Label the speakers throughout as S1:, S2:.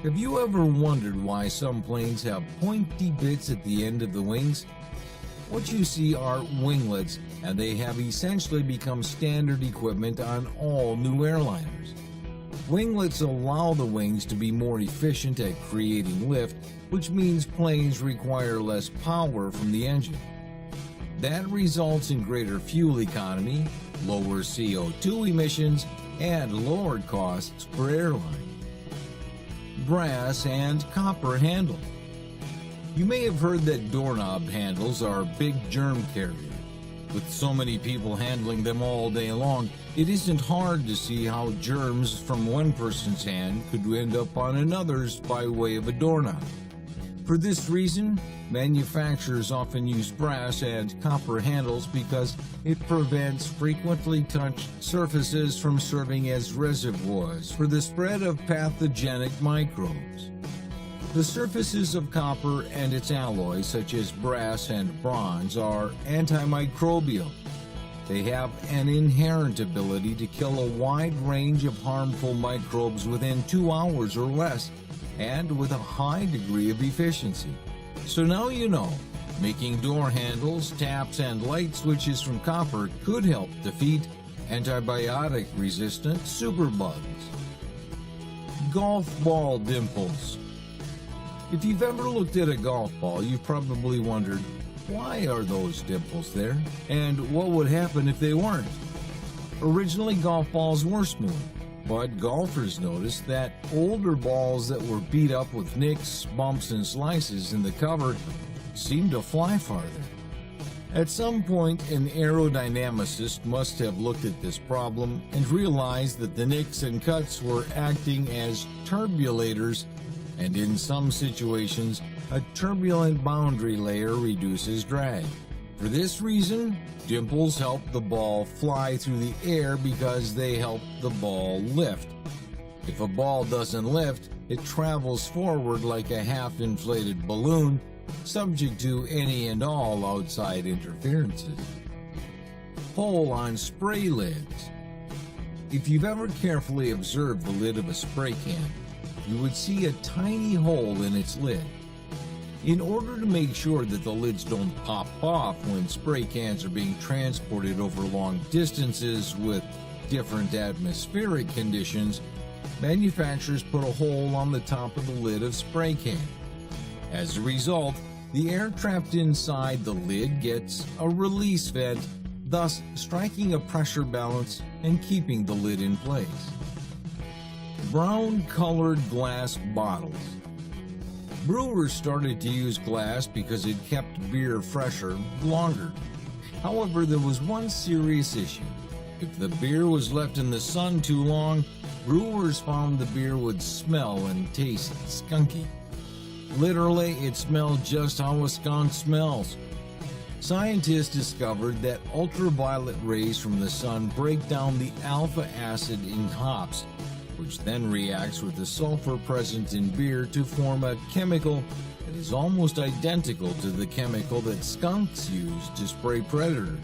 S1: Have you ever wondered why some planes have pointy bits at the end of the wings? What you see are winglets, and they have essentially become standard equipment on all new airliners. Winglets allow the wings to be more efficient at creating lift, which means planes require less power from the engine. That results in greater fuel economy, lower CO2 emissions, and lower costs per airline. Brass and copper handle. You may have heard that doorknob handles are big germ carriers. With so many people handling them all day long, it isn't hard to see how germs from one person's hand could end up on another's by way of a doorknob. For this reason, manufacturers often use brass and copper handles because it prevents frequently touched surfaces from serving as reservoirs for the spread of pathogenic microbes. The surfaces of copper and its alloys, such as brass and bronze, are antimicrobial. They have an inherent ability to kill a wide range of harmful microbes within 2 hours or less, and with a high degree of efficiency. So now you know, making door handles, taps, and light switches from copper could help defeat antibiotic-resistant superbugs. Golf ball dimples. If you've ever looked at a golf ball, you've probably wondered, why are those dimples there? And what would happen if they weren't? Originally, golf balls were smooth, but golfers noticed that older balls that were beat up with nicks, bumps, and slices in the cover seemed to fly farther. At some point, an aerodynamicist must have looked at this problem and realized that the nicks and cuts were acting as turbulators, and in some situations, a turbulent boundary layer reduces drag. For this reason, dimples help the ball fly through the air because they help the ball lift. If a ball doesn't lift, it travels forward like a half-inflated balloon, subject to any and all outside interferences. Hole on spray lids. If you've ever carefully observed the lid of a spray can, you would see a tiny hole in its lid. In order to make sure that the lids don't pop off when spray cans are being transported over long distances with different atmospheric conditions, manufacturers put a hole on the top of the lid of spray can. As a result, the air trapped inside the lid gets a release vent, thus striking a pressure balance and keeping the lid in place. Brown-colored glass bottles. Brewers started to use glass because it kept beer fresher longer. However, there was one serious issue. If the beer was left in the sun too long, brewers found the beer would smell and taste skunky. Literally, it smelled just how a skunk smells. Scientists discovered that ultraviolet rays from the sun break down the alpha acid in hops, which then reacts with the sulfur present in beer to form a chemical that is almost identical to the chemical that skunks use to spray predators.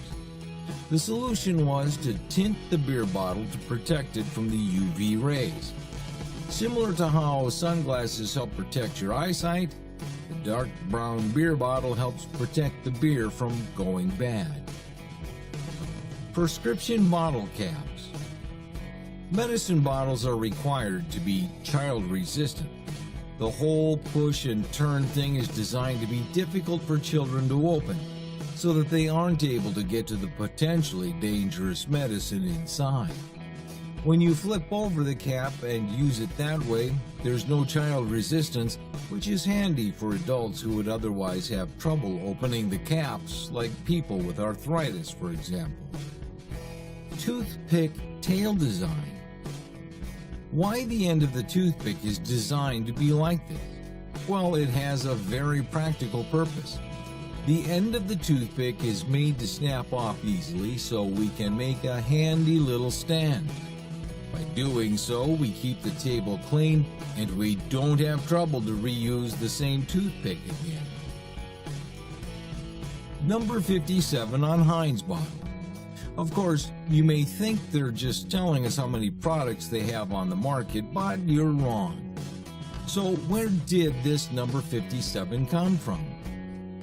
S1: The solution was to tint the beer bottle to protect it from the UV rays. Similar to how sunglasses help protect your eyesight, the dark brown beer bottle helps protect the beer from going bad. Prescription bottle caps. Medicine bottles are required to be child-resistant. The whole push and turn thing is designed to be difficult for children to open, so that they aren't able to get to the potentially dangerous medicine inside. When you flip over the cap and use it that way, there's no child resistance, which is handy for adults who would otherwise have trouble opening the caps, like people with arthritis, for example. Toothpick tail design. Why the end of the toothpick is designed to be like this? Well, it has a very practical purpose. The end of the toothpick is made to snap off easily so we can make a handy little stand. By doing so, we keep the table clean and we don't have trouble to reuse the same toothpick again. Number 57 on Heinz bottle. Of course, you may think they're just telling us how many products they have on the market, but you're wrong. So where did this number 57 come from?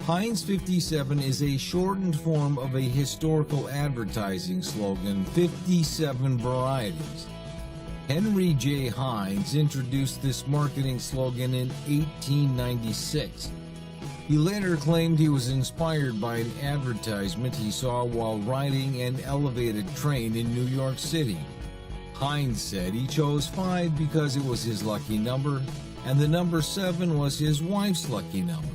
S1: Heinz 57 is a shortened form of a historical advertising slogan, 57 varieties. Henry J. Heinz introduced this marketing slogan in 1896. He later claimed he was inspired by an advertisement he saw while riding an elevated train in New York City. Heinz said he chose 5 because it was his lucky number, and the number 7 was his wife's lucky number.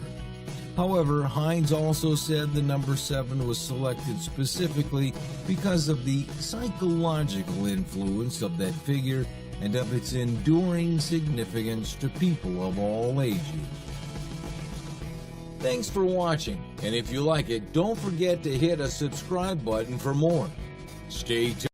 S1: However, Heinz also said the number 7 was selected specifically because of the psychological influence of that figure and of its enduring significance to people of all ages. Thanks for watching, and if you like it, don't forget to hit a subscribe button for more. Stay tuned.